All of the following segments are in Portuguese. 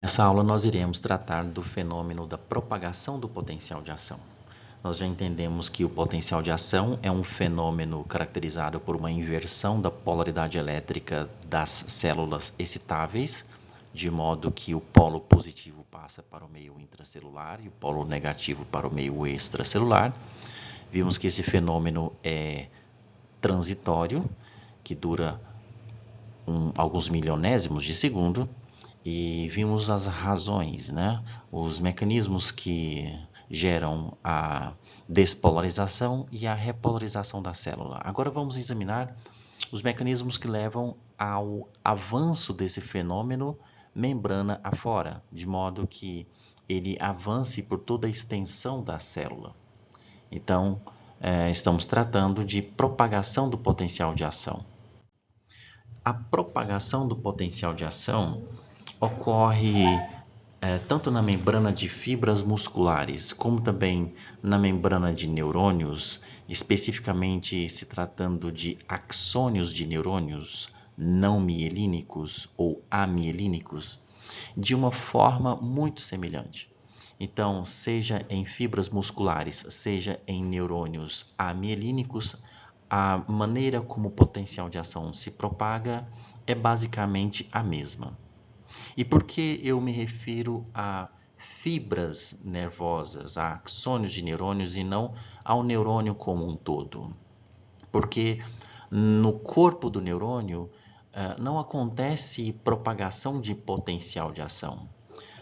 Nessa aula nós iremos tratar do fenômeno da propagação do potencial de ação. Nós já entendemos que o potencial de ação é um fenômeno caracterizado por uma inversão da polaridade elétrica das células excitáveis, de modo que o polo positivo passa para o meio intracelular e o polo negativo para o meio extracelular. Vimos que esse fenômeno é transitório, que dura alguns milionésimos de segundo, e vimos as razões, os mecanismos que geram a despolarização e a repolarização da célula. Agora vamos examinar os mecanismos que levam ao avanço desse fenômeno membrana afora, de modo que ele avance por toda a extensão da célula. Então, estamos tratando de propagação do potencial de ação. A propagação do potencial de ação ocorre tanto na membrana de fibras musculares, como também na membrana de neurônios, especificamente se tratando de axônios de neurônios não mielínicos ou amielínicos, de uma forma muito semelhante. Então, seja em fibras musculares, seja em neurônios amielínicos, a maneira como o potencial de ação se propaga é basicamente a mesma. E por que eu me refiro a fibras nervosas, a axônios de neurônios e não ao neurônio como um todo? Porque no corpo do neurônio não acontece propagação de potencial de ação.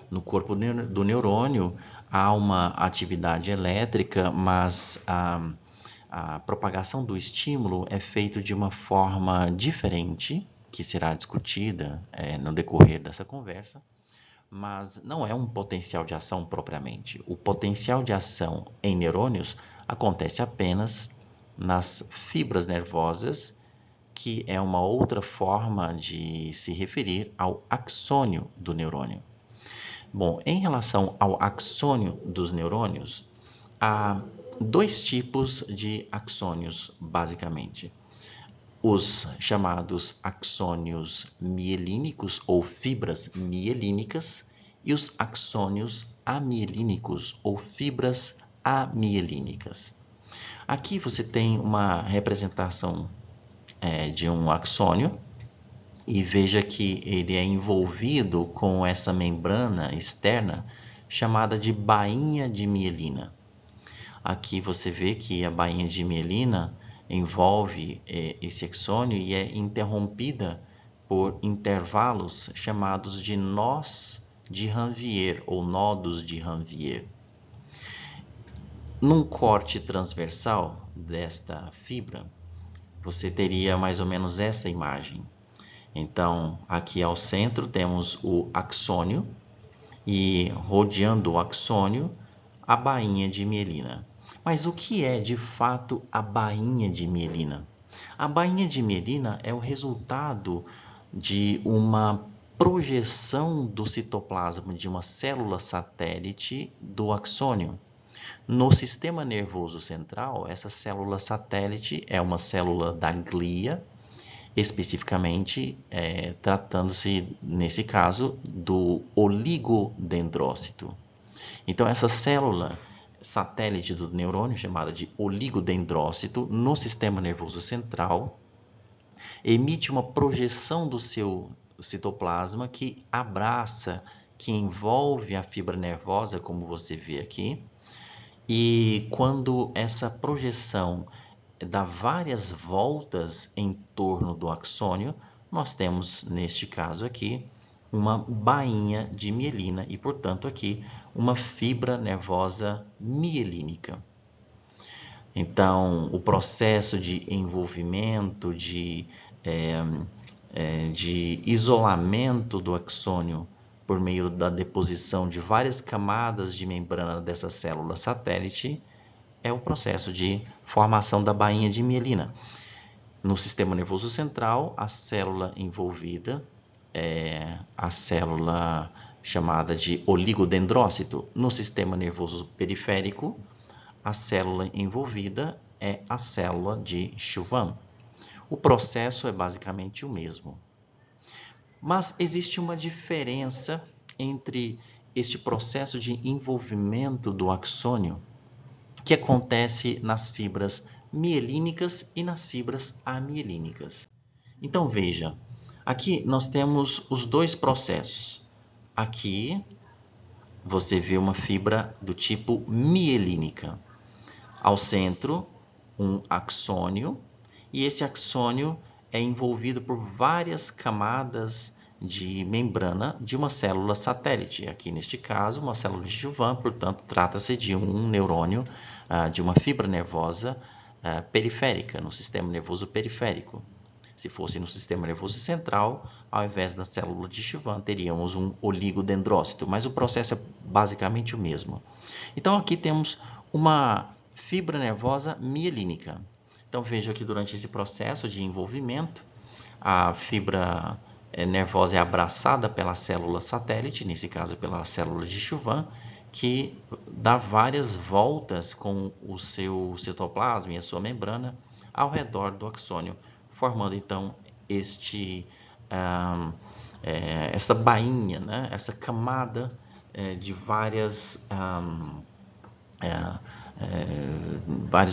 No corpo do neurônio há uma atividade elétrica, mas a propagação do estímulo é feita de uma forma diferente, que será discutida no decorrer dessa conversa, mas não é um potencial de ação propriamente. O potencial de ação em neurônios acontece apenas nas fibras nervosas, que é uma outra forma de se referir ao axônio do neurônio. Bom, em relação ao axônio dos neurônios, há dois tipos de axônios, basicamente. Os chamados axônios mielínicos ou fibras mielínicas e os axônios amielínicos ou fibras amielínicas. Aqui você tem uma representação de um axônio e veja que ele é envolvido com essa membrana externa chamada de bainha de mielina. Aqui você vê que a bainha de mielina envolve esse axônio e é interrompida por intervalos chamados de nós de Ranvier ou nodos de Ranvier. Num corte transversal desta fibra, você teria mais ou menos essa imagem. Então, aqui ao centro temos o axônio e rodeando o axônio a bainha de mielina. Mas o que é de fato a bainha de mielina? A bainha de mielina é o resultado de uma projeção do citoplasma de uma célula satélite do axônio. No sistema nervoso central, essa célula satélite é uma célula da glia, especificamente tratando-se, nesse caso, do oligodendrócito. Então, essa célula satélite do neurônio, chamada de oligodendrócito, no sistema nervoso central, emite uma projeção do seu citoplasma que abraça, que envolve a fibra nervosa, como você vê aqui. E quando essa projeção dá várias voltas em torno do axônio, nós temos, neste caso aqui, uma bainha de mielina e, portanto, aqui uma fibra nervosa mielínica. Então, o processo de envolvimento, de isolamento do axônio por meio da deposição de várias camadas de membrana dessa célula satélite é o processo de formação da bainha de mielina. No sistema nervoso central, a célula envolvida é a célula chamada de oligodendrócito. No sistema nervoso periférico, a célula envolvida é a célula de Chauvin. O processo é basicamente o mesmo. Mas existe uma diferença entre este processo de envolvimento do axônio que acontece nas fibras mielínicas e nas fibras amielínicas. Então veja, aqui nós temos os dois processos. Aqui você vê uma fibra do tipo mielínica. Ao centro, um axônio, e esse axônio é envolvido por várias camadas de membrana de uma célula satélite. Aqui neste caso, uma célula de Schwann, portanto, trata-se de um neurônio, de uma fibra nervosa periférica, no sistema nervoso periférico. Se fosse no sistema nervoso central, ao invés da célula de Schwann, teríamos um oligodendrócito, mas o processo é basicamente o mesmo. Então, aqui temos uma fibra nervosa mielínica. Então, veja que durante esse processo de envolvimento, a fibra nervosa é abraçada pela célula satélite, nesse caso pela célula de Schwann, que dá várias voltas com o seu citoplasma e a sua membrana ao redor do axônio, formando então essa bainha, né? Essa camada de vários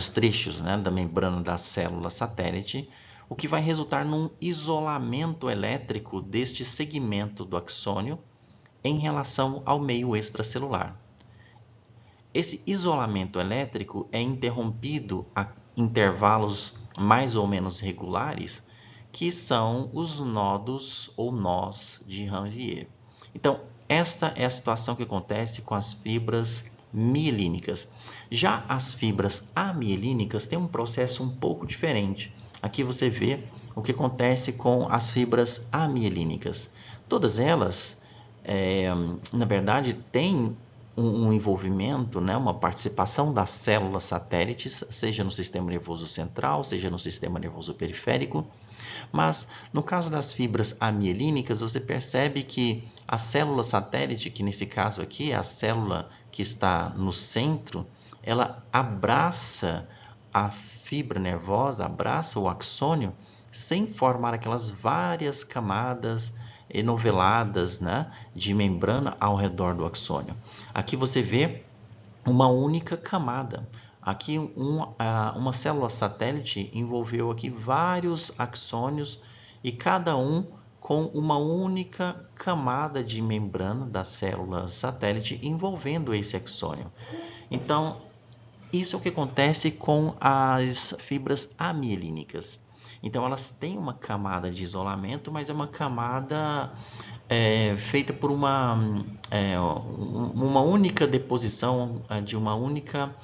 trechos, né, da membrana da célula satélite, o que vai resultar num isolamento elétrico deste segmento do axônio em relação ao meio extracelular. Esse isolamento elétrico é interrompido a intervalos mais ou menos regulares, que são os nodos ou nós de Ranvier. Então, esta é a situação que acontece com as fibras mielínicas. Já as fibras amielínicas têm um processo um pouco diferente. Aqui você vê o que acontece com as fibras amielínicas. Todas elas, na verdade, têm um envolvimento, né, uma participação das células satélites, seja no sistema nervoso central, seja no sistema nervoso periférico. Mas no caso das fibras amielínicas, você percebe que a célula satélite, que nesse caso aqui é a célula que está no centro, ela abraça a fibra nervosa, abraça o axônio, sem formar aquelas várias camadas enoveladas, né, de membrana ao redor do axônio. Aqui você vê uma única camada. Aqui uma célula satélite envolveu aqui vários axônios e cada um com uma única camada de membrana da célula satélite envolvendo esse axônio. Então, isso é o que acontece com as fibras amielínicas. Então, elas têm uma camada de isolamento, mas é uma camada feita por uma única deposição de uma única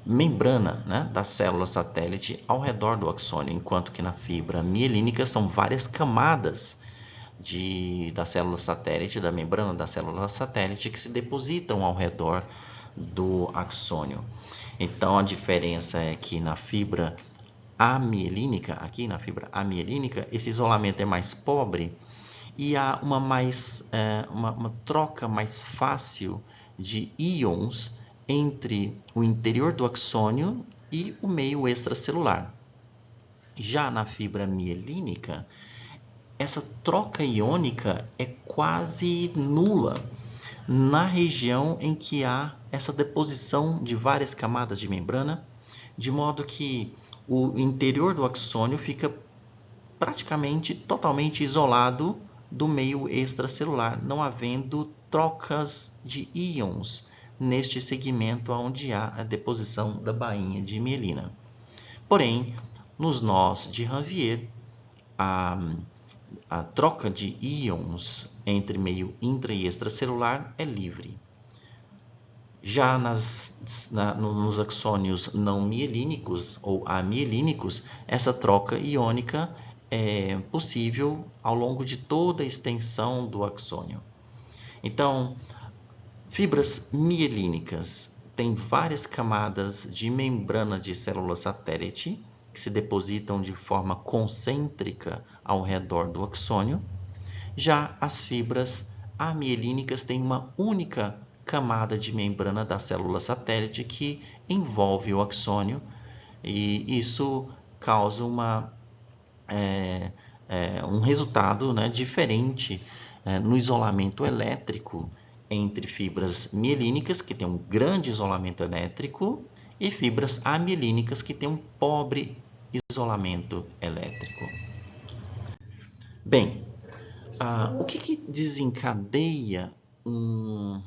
membrana, né, da célula satélite ao redor do axônio, enquanto que na fibra mielínica são várias camadas da célula satélite, da membrana da célula satélite, que se depositam ao redor do axônio. Então, a diferença é que na fibra amielínica, esse isolamento é mais pobre e há uma troca mais fácil de íons entre o interior do axônio e o meio extracelular. Já na fibra mielínica, essa troca iônica é quase nula na região em que há essa deposição de várias camadas de membrana, de modo que o interior do axônio fica praticamente totalmente isolado do meio extracelular, não havendo trocas de íons neste segmento onde há a deposição da bainha de mielina. Porém, nos nós de Ranvier, a troca de íons entre meio intra e extracelular é livre. Já nos axônios não mielínicos ou amielínicos, essa troca iônica é possível ao longo de toda a extensão do axônio. Então, fibras mielínicas têm várias camadas de membrana de célula satélite que se depositam de forma concêntrica ao redor do axônio. Já as fibras amielínicas têm uma única camada de membrana da célula satélite que envolve o axônio, e isso causa um resultado, né, diferente no isolamento elétrico entre fibras mielínicas, que tem um grande isolamento elétrico, e fibras amielínicas, que tem um pobre isolamento elétrico. Bem, o que desencadeia um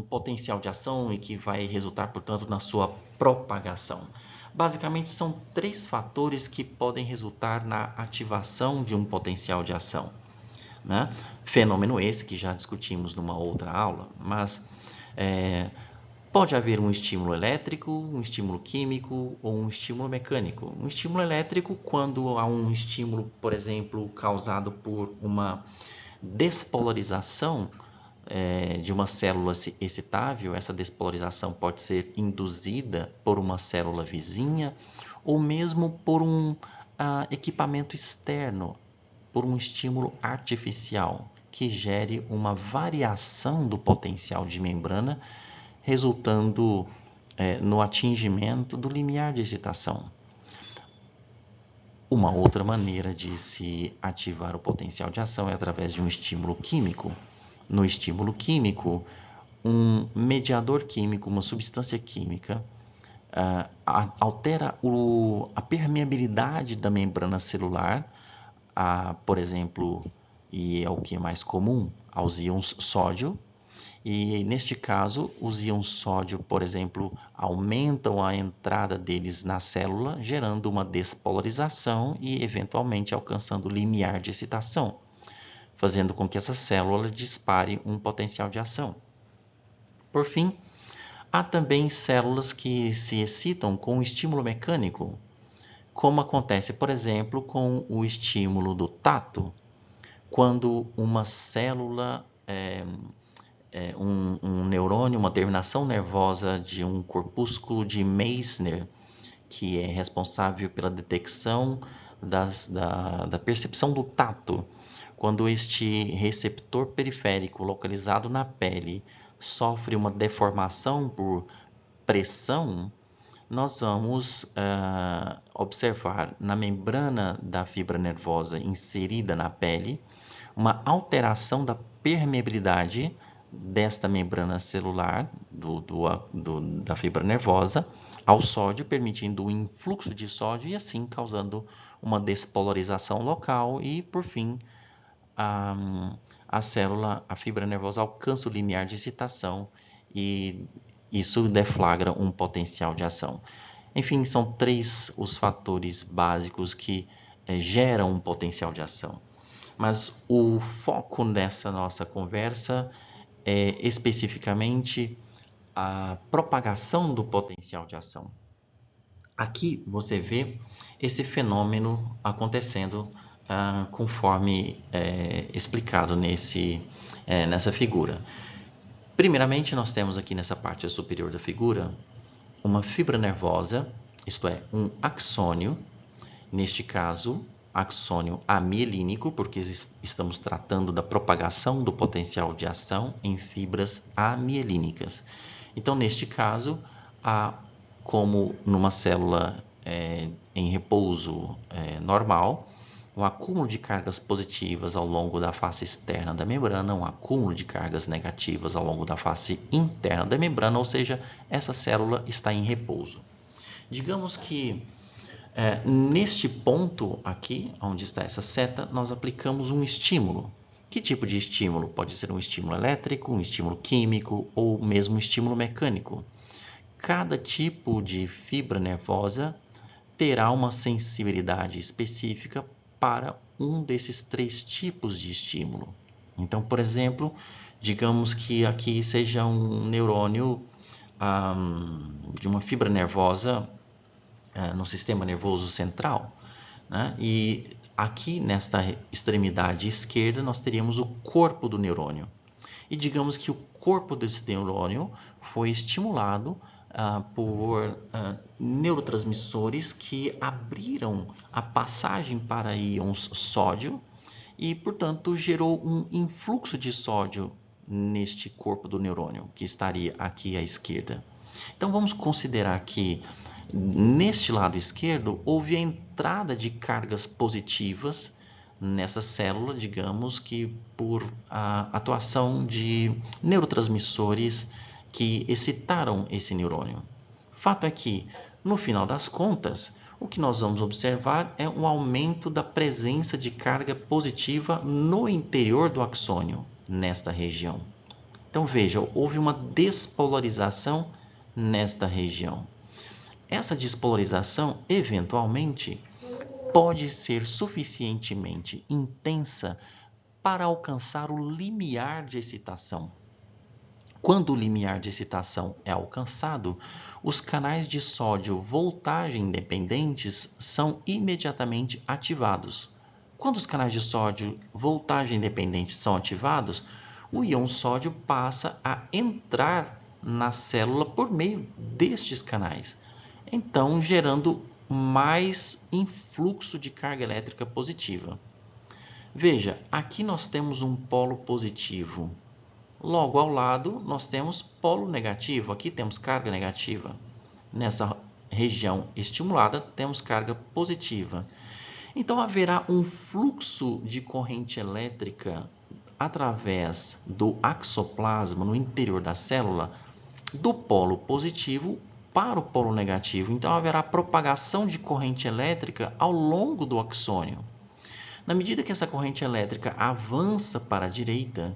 potencial de ação e que vai resultar, portanto, na sua propagação? Basicamente, são 3 fatores que podem resultar na ativação de um potencial de ação, né? Fenômeno esse que já discutimos numa outra aula, mas pode haver um estímulo elétrico, um estímulo químico ou um estímulo mecânico. Um estímulo elétrico, quando há um estímulo, por exemplo, causado por uma despolarização de uma célula excitável. Essa despolarização pode ser induzida por uma célula vizinha ou mesmo por um equipamento externo, por um estímulo artificial que gere uma variação do potencial de membrana, resultando no atingimento do limiar de excitação. Uma outra maneira de se ativar o potencial de ação é através de um estímulo químico. No estímulo químico, um mediador químico, uma substância química, altera a permeabilidade da membrana celular, por exemplo, e é o que é mais comum, aos íons sódio. E neste caso, os íons sódio, por exemplo, aumentam a entrada deles na célula, gerando uma despolarização e eventualmente alcançando o limiar de excitação, fazendo com que essa célula dispare um potencial de ação. Por fim, há também células que se excitam com o estímulo mecânico, como acontece, por exemplo, com o estímulo do tato, quando uma célula um neurônio, uma terminação nervosa de um corpúsculo de Meissner, que é responsável pela detecção da percepção do tato. Quando este receptor periférico localizado na pele sofre uma deformação por pressão, nós vamos observar na membrana da fibra nervosa inserida na pele uma alteração da permeabilidade desta membrana celular da fibra nervosa ao sódio, permitindo o influxo de sódio e assim causando uma despolarização local e, por fim, a fibra nervosa alcança o limiar de excitação e isso deflagra um potencial de ação. Enfim, são 3 os fatores básicos que geram um potencial de ação. Mas o foco nessa nossa conversa é especificamente a propagação do potencial de ação. Aqui você vê esse fenômeno acontecendo conforme explicado nessa figura. Primeiramente, nós temos aqui nessa parte superior da figura uma fibra nervosa, isto é, um axônio, neste caso, axônio amielínico, porque estamos tratando da propagação do potencial de ação em fibras amielínicas. Então, neste caso, como numa célula em repouso normal, um acúmulo de cargas positivas ao longo da face externa da membrana, um acúmulo de cargas negativas ao longo da face interna da membrana, ou seja, essa célula está em repouso. Digamos que neste ponto aqui, onde está essa seta, nós aplicamos um estímulo. Que tipo de estímulo? Pode ser um estímulo elétrico, um estímulo químico ou mesmo um estímulo mecânico. Cada tipo de fibra nervosa terá uma sensibilidade específica para um desses 3 tipos de estímulo. Então, por exemplo, digamos que aqui seja um neurônio de uma fibra nervosa no sistema nervoso central, né? E aqui nesta extremidade esquerda nós teríamos o corpo do neurônio. E digamos que o corpo desse neurônio foi estimulado por neurotransmissores que abriram a passagem para íons sódio e, portanto, gerou um influxo de sódio neste corpo do neurônio, que estaria aqui à esquerda. Então, vamos considerar que neste lado esquerdo houve a entrada de cargas positivas nessa célula, digamos que por atuação de neurotransmissores que excitaram esse neurônio. Fato é que, no final das contas, o que nós vamos observar é um aumento da presença de carga positiva no interior do axônio, nesta região. Então veja, houve uma despolarização nesta região. Essa despolarização, eventualmente, pode ser suficientemente intensa para alcançar o limiar de excitação. Quando o limiar de excitação é alcançado, os canais de sódio voltagem independentes são imediatamente ativados. Quando os canais de sódio voltagem independentes são ativados, o íon sódio passa a entrar na célula por meio destes canais, então gerando mais influxo de carga elétrica positiva. Veja, aqui nós temos um polo positivo. Logo ao lado, nós temos polo negativo. Aqui temos carga negativa. Nessa região estimulada, temos carga positiva. Então, haverá um fluxo de corrente elétrica através do axoplasma no interior da célula, do polo positivo para o polo negativo. Então, haverá propagação de corrente elétrica ao longo do axônio. Na medida que essa corrente elétrica avança para a direita,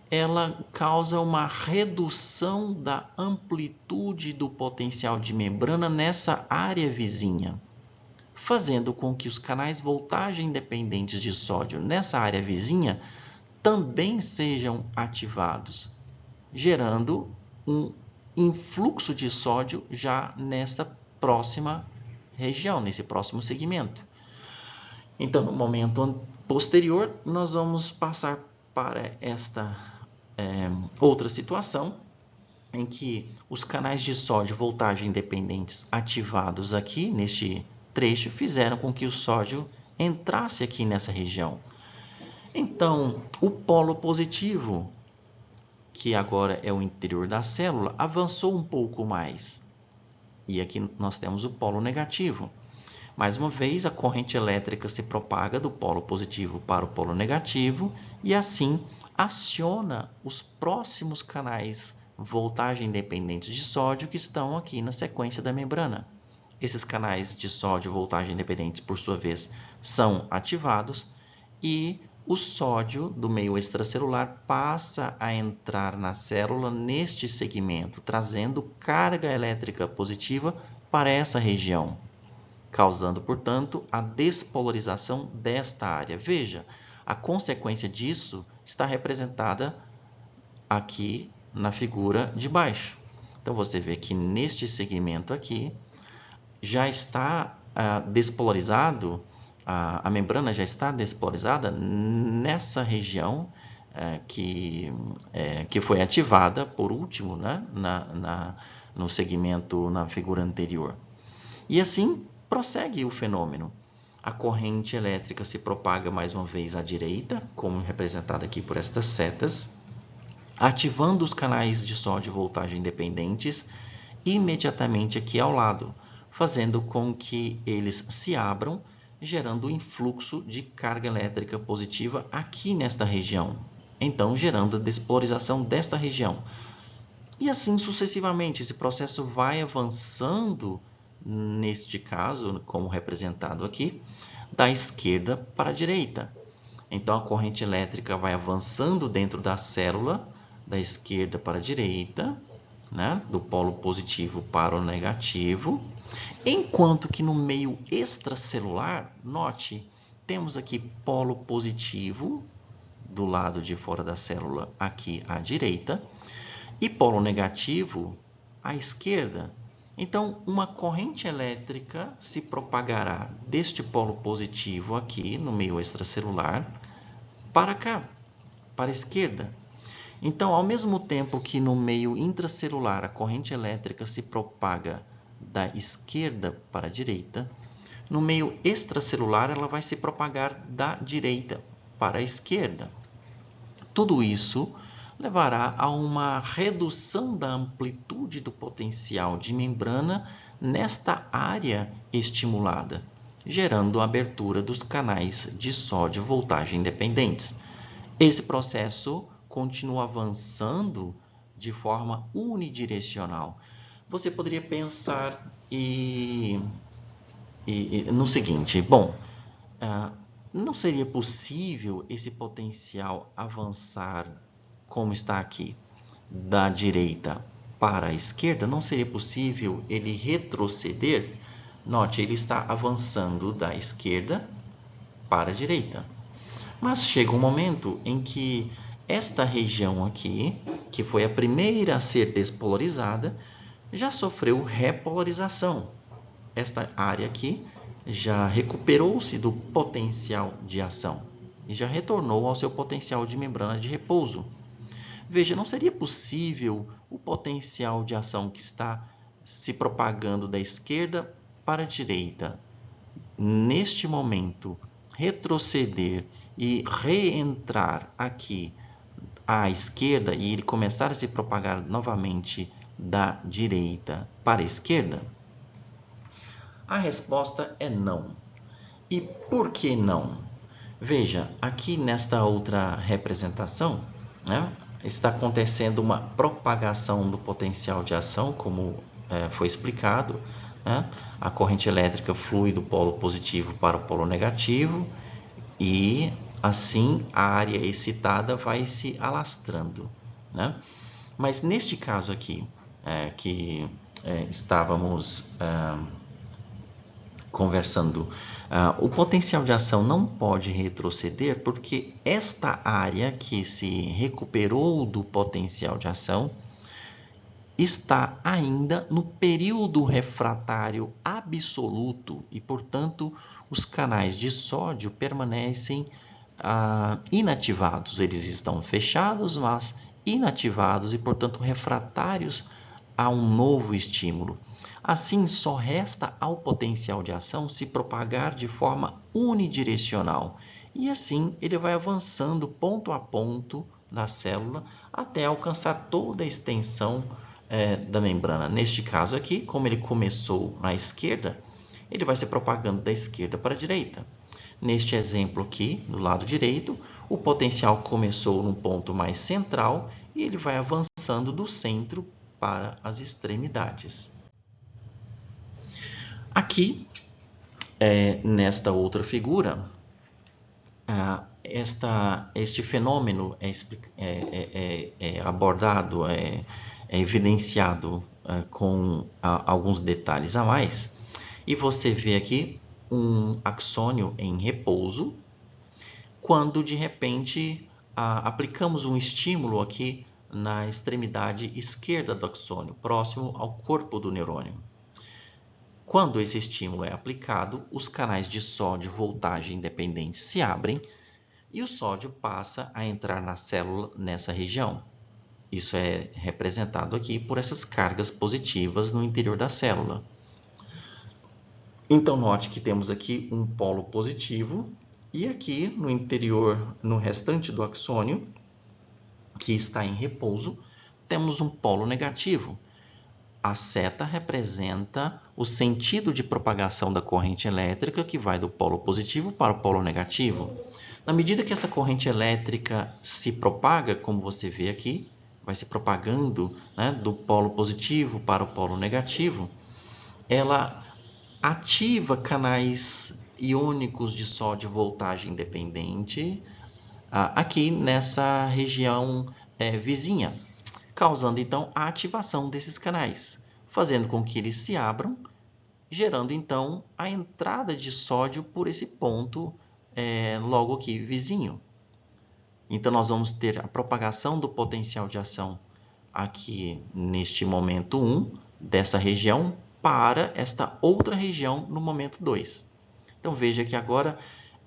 ela causa uma redução da amplitude do potencial de membrana nessa área vizinha, fazendo com que os canais voltagem independentes de sódio nessa área vizinha também sejam ativados, gerando um influxo de sódio já nesta próxima região, nesse próximo segmento. Então, no momento posterior, nós vamos passar para esta outra situação, em que os canais de sódio voltagem independentes ativados aqui, neste trecho, fizeram com que o sódio entrasse aqui nessa região. Então, o polo positivo, que agora é o interior da célula, avançou um pouco mais. E aqui nós temos o polo negativo. Mais uma vez, a corrente elétrica se propaga do polo positivo para o polo negativo e assim aciona os próximos canais voltagem independentes de sódio que estão aqui na sequência da membrana. Esses canais de sódio voltagem independentes, por sua vez, são ativados e o sódio do meio extracelular passa a entrar na célula neste segmento, trazendo carga elétrica positiva para essa região, causando, portanto, a despolarização desta área. Veja, a consequência disso está representada aqui na figura de baixo. Então, você vê que neste segmento aqui já está despolarizado, a membrana já está despolarizada nessa região que foi ativada por último, né, no segmento, na figura anterior. E assim prossegue o fenômeno. A corrente elétrica se propaga mais uma vez à direita, como representada aqui por estas setas, ativando os canais de sódio voltagem independentes imediatamente aqui ao lado, fazendo com que eles se abram, gerando um influxo de carga elétrica positiva aqui nesta região, então gerando a despolarização desta região. E assim sucessivamente, esse processo vai avançando, neste caso, como representado aqui, da esquerda para a direita. Então, a corrente elétrica vai avançando dentro da célula, da esquerda para a direita, né? Do polo positivo para o negativo, enquanto que no meio extracelular, note, temos aqui polo positivo do lado de fora da célula, aqui à direita, e polo negativo à esquerda. Então, uma corrente elétrica se propagará deste polo positivo aqui, no meio extracelular, para cá, para a esquerda. Então, ao mesmo tempo que no meio intracelular a corrente elétrica se propaga da esquerda para a direita, no meio extracelular ela vai se propagar da direita para a esquerda. Tudo isso levará a uma redução da amplitude do potencial de membrana nesta área estimulada. gerando a abertura dos canais de sódio voltagem independentes. Esse processo continua avançando de forma unidirecional. Você poderia pensar no seguinte: bom, não seria possível esse potencial avançar como está aqui, da direita para a esquerda? Não seria possível ele retroceder? Note, ele está avançando da esquerda para a direita. Mas chega um momento em que esta região aqui, que foi a primeira a ser despolarizada, já sofreu repolarização. Esta área aqui já recuperou-se do potencial de ação e já retornou ao seu potencial de membrana de repouso. Veja, não seria possível o potencial de ação que está se propagando da esquerda para a direita, neste momento, retroceder e reentrar aqui à esquerda e ele começar a se propagar novamente da direita para a esquerda? A resposta é não. E por que não? Veja, aqui nesta outra representação, né, está acontecendo uma propagação do potencial de ação, como foi explicado, né? A corrente elétrica flui do polo positivo para o polo negativo e assim a área excitada vai se alastrando, né? Mas neste caso aqui, que estávamos conversando, o potencial de ação não pode retroceder porque esta área que se recuperou do potencial de ação está ainda no período refratário absoluto e, portanto, os canais de sódio permanecem inativados. Eles estão fechados, mas inativados e, portanto, refratários a um novo estímulo. Assim, só resta ao potencial de ação se propagar de forma unidirecional. E assim, ele vai avançando ponto a ponto da célula até alcançar toda a extensão da membrana. Neste caso aqui, como ele começou na esquerda, ele vai se propagando da esquerda para a direita. Neste exemplo aqui, do lado direito, o potencial começou num ponto mais central e ele vai avançando do centro para as extremidades. Aqui, nesta outra figura, este fenômeno é abordado, é evidenciado com alguns detalhes a mais. E você vê aqui um axônio em repouso, quando de repente aplicamos um estímulo aqui na extremidade esquerda do axônio, próximo ao corpo do neurônio. Quando esse estímulo é aplicado, os canais de sódio voltagem independente se abrem e o sódio passa a entrar na célula nessa região. Isso é representado aqui por essas cargas positivas no interior da célula. Então, note que temos aqui um polo positivo e aqui no interior, no restante do axônio, que está em repouso, temos um polo negativo. A seta representa o sentido de propagação da corrente elétrica que vai do polo positivo para o polo negativo. Na medida que essa corrente elétrica se propaga, como você vê aqui, vai se propagando, né, do polo positivo para o polo negativo, ela ativa canais iônicos de sódio voltagem independente aqui nessa região vizinha, causando então a ativação desses canais, fazendo com que eles se abram, gerando então a entrada de sódio por esse ponto logo aqui vizinho. Então nós vamos ter a propagação do potencial de ação aqui neste momento 1 dessa região para esta outra região no momento 2. Então veja que agora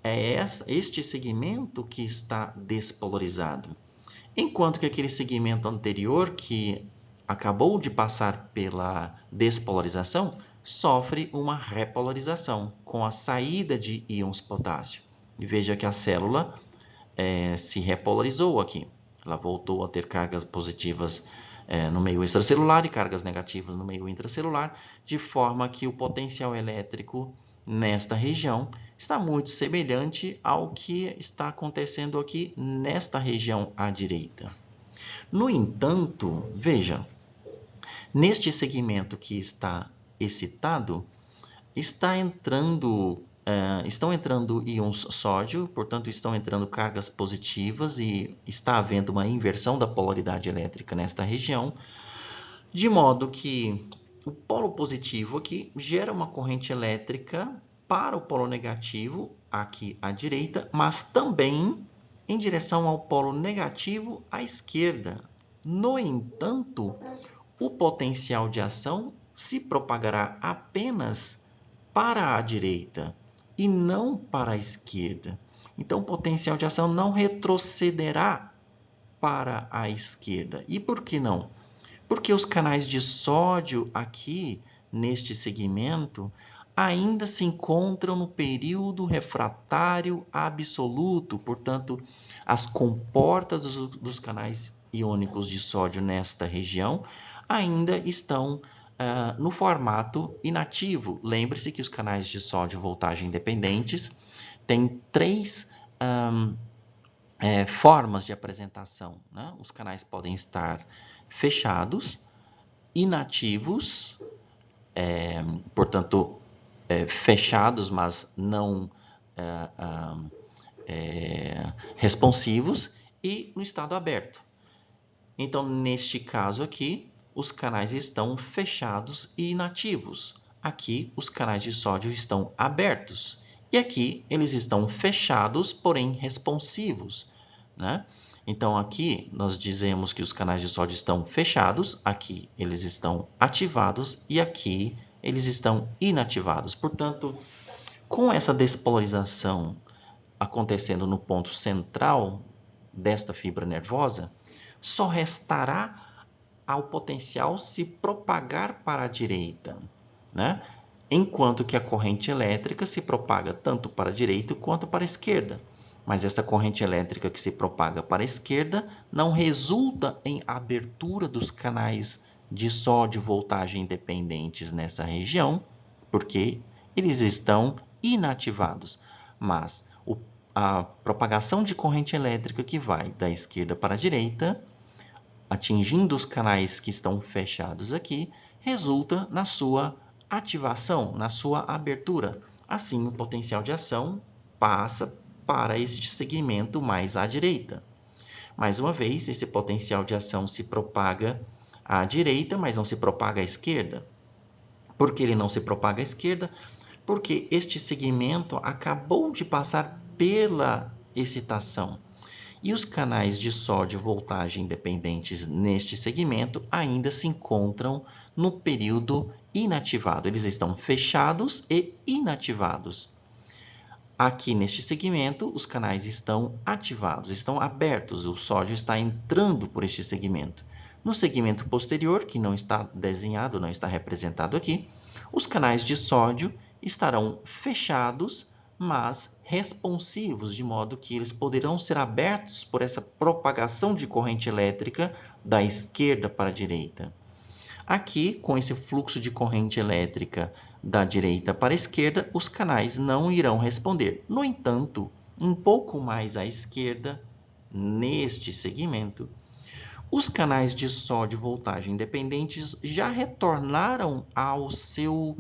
é este segmento que está despolarizado. Enquanto que aquele segmento anterior, que acabou de passar pela despolarização, sofre uma repolarização com a saída de íons potássio. E veja que a célula se repolarizou aqui. Ela voltou a ter cargas positivas no meio extracelular e cargas negativas no meio intracelular, de forma que o potencial elétrico nesta região está muito semelhante ao que está acontecendo aqui nesta região à direita. No entanto, veja, neste segmento que está excitado, estão entrando íons sódio, portanto estão entrando cargas positivas e está havendo uma inversão da polaridade elétrica nesta região, de modo que o polo positivo aqui gera uma corrente elétrica para o polo negativo, aqui à direita, mas também em direção ao polo negativo à esquerda. No entanto, o potencial de ação se propagará apenas para a direita e não para a esquerda. Então, o potencial de ação não retrocederá para a esquerda. E por que não? Porque os canais de sódio aqui, neste segmento, ainda se encontram no período refratário absoluto. Portanto, as comportas dos canais iônicos de sódio nesta região ainda estão no formato inativo. Lembre-se que os canais de sódio voltagem independentes têm três formas de apresentação, né? Os canais podem estar fechados, inativos, portanto, fechados, mas não responsivos, e no estado aberto. Então, neste caso aqui, os canais estão fechados e inativos. Aqui, os canais de sódio estão abertos. E aqui, eles estão fechados, porém responsivos, né? Então, aqui, nós dizemos que os canais de sódio estão fechados. Aqui, eles estão ativados. E aqui, eles estão inativados. Portanto, com essa despolarização acontecendo no ponto central desta fibra nervosa, só restará ao potencial se propagar para a direita, né? Enquanto que a corrente elétrica se propaga tanto para a direita quanto para a esquerda. Mas essa corrente elétrica que se propaga para a esquerda não resulta em abertura dos canais de sódio voltagem independentes nessa região, porque eles estão inativados. Mas a propagação de corrente elétrica que vai da esquerda para a direita, atingindo os canais que estão fechados aqui, resulta na sua ativação, na sua abertura. Assim, o potencial de ação passa para este segmento mais à direita. Mais uma vez, esse potencial de ação se propaga à direita, mas não se propaga à esquerda. Por que ele não se propaga à esquerda? Porque este segmento acabou de passar pela excitação. E os canais de sódio voltagem independentes neste segmento ainda se encontram no período inativado. Eles estão fechados e inativados. Aqui neste segmento, os canais estão ativados, estão abertos. O sódio está entrando por este segmento. No segmento posterior, que não está desenhado, não está representado aqui, os canais de sódio estarão fechados, mas responsivos, de modo que eles poderão ser abertos por essa propagação de corrente elétrica da esquerda para a direita. Aqui, com esse fluxo de corrente elétrica da direita para a esquerda, os canais não irão responder. No entanto, um pouco mais à esquerda, neste segmento, os canais de sódio voltagem independentes já retornaram ao seu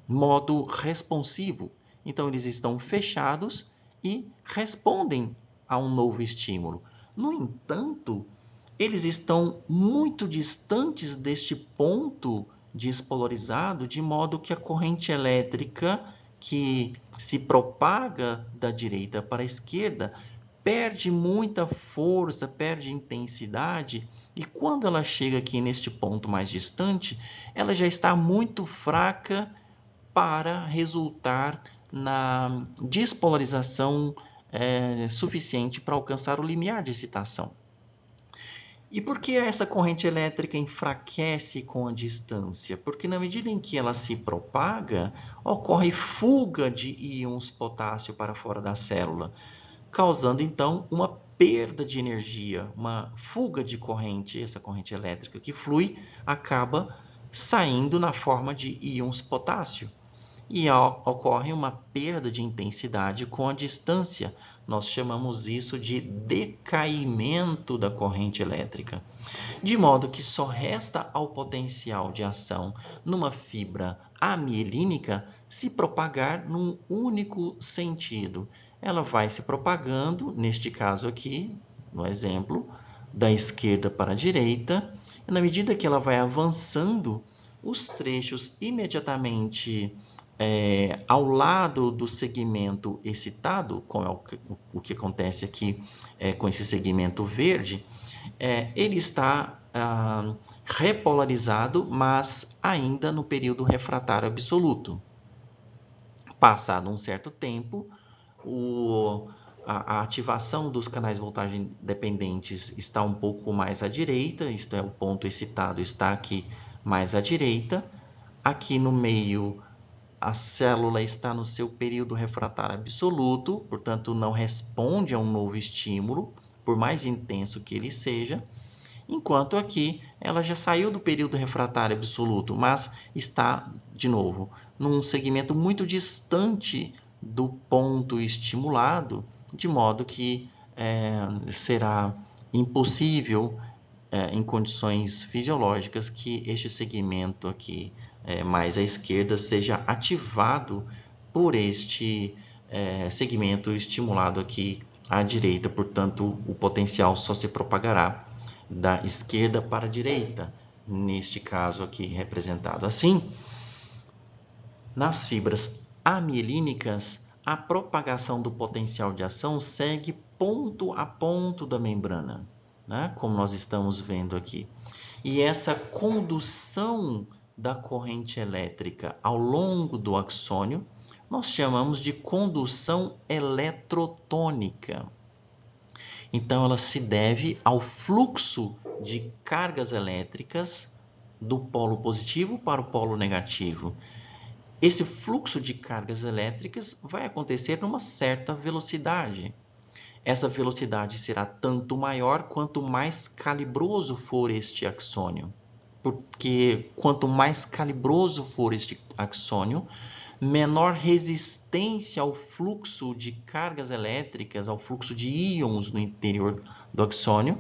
modo responsivo. Então, eles estão fechados e respondem a um novo estímulo. No entanto, eles estão muito distantes deste ponto despolarizado, de modo que a corrente elétrica que se propaga da direita para a esquerda perde muita força, perde intensidade, e quando ela chega aqui neste ponto mais distante, ela já está muito fraca para resultar na despolarização suficiente para alcançar o limiar de excitação. E por que essa corrente elétrica enfraquece com a distância? Porque na medida em que ela se propaga, ocorre fuga de íons potássio para fora da célula, causando então uma perda de energia, uma fuga de corrente. Essa corrente elétrica que flui acaba saindo na forma de íons potássio. e ocorre uma perda de intensidade com a distância. Nós chamamos isso de decaimento da corrente elétrica, de modo que só resta ao potencial de ação numa fibra amielínica se propagar num único sentido. Ela vai se propagando, neste caso aqui, no exemplo, da esquerda para a direita, e na medida que ela vai avançando, os trechos imediatamente ao lado do segmento excitado, como é o que acontece aqui com esse segmento verde, ele está repolarizado, mas ainda no período refratário absoluto. Passado um certo tempo, a ativação dos canais de voltagem dependentes está um pouco mais à direita, isto é, o ponto excitado está aqui mais à direita. Aqui no meio, a célula está no seu período refratário absoluto, portanto, não responde a um novo estímulo, por mais intenso que ele seja. Enquanto aqui, ela já saiu do período refratário absoluto, mas está, de novo, num segmento muito distante do ponto estimulado, de modo que será impossível, em condições fisiológicas, que este segmento aqui mais à esquerda seja ativado por este segmento estimulado aqui à direita. Portanto, o potencial só se propagará da esquerda para a direita, neste caso aqui representado assim. Nas fibras amielínicas, a propagação do potencial de ação segue ponto a ponto da membrana, né? Como nós estamos vendo aqui. E essa condução da corrente elétrica ao longo do axônio, nós chamamos de condução eletrotônica. Então, ela se deve ao fluxo de cargas elétricas do polo positivo para o polo negativo. Esse fluxo de cargas elétricas vai acontecer numa certa velocidade. Essa velocidade será tanto maior quanto mais calibroso for este axônio. Porque quanto mais calibroso for este axônio, menor resistência ao fluxo de cargas elétricas, ao fluxo de íons no interior do axônio,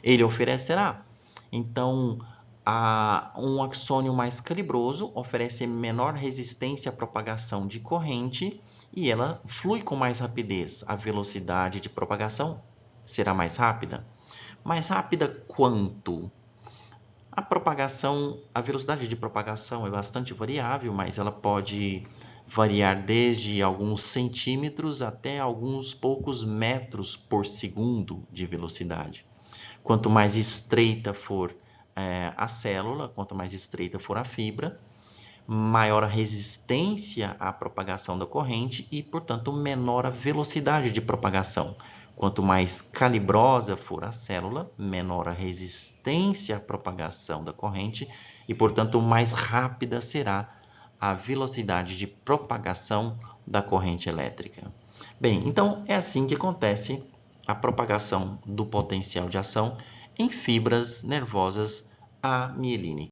ele oferecerá. Então, um axônio mais calibroso oferece menor resistência à propagação de corrente e ela flui com mais rapidez. A velocidade de propagação será mais rápida. Mais rápida quanto? A velocidade de propagação é bastante variável, mas ela pode variar desde alguns centímetros até alguns poucos metros por segundo de velocidade. Quanto mais estreita for a célula, quanto mais estreita for a fibra, maior a resistência à propagação da corrente e, portanto, menor a velocidade de propagação. Quanto mais calibrosa for a célula, menor a resistência à propagação da corrente e, portanto, mais rápida será a velocidade de propagação da corrente elétrica. Bem, então é assim que acontece a propagação do potencial de ação em fibras nervosas amielínicas.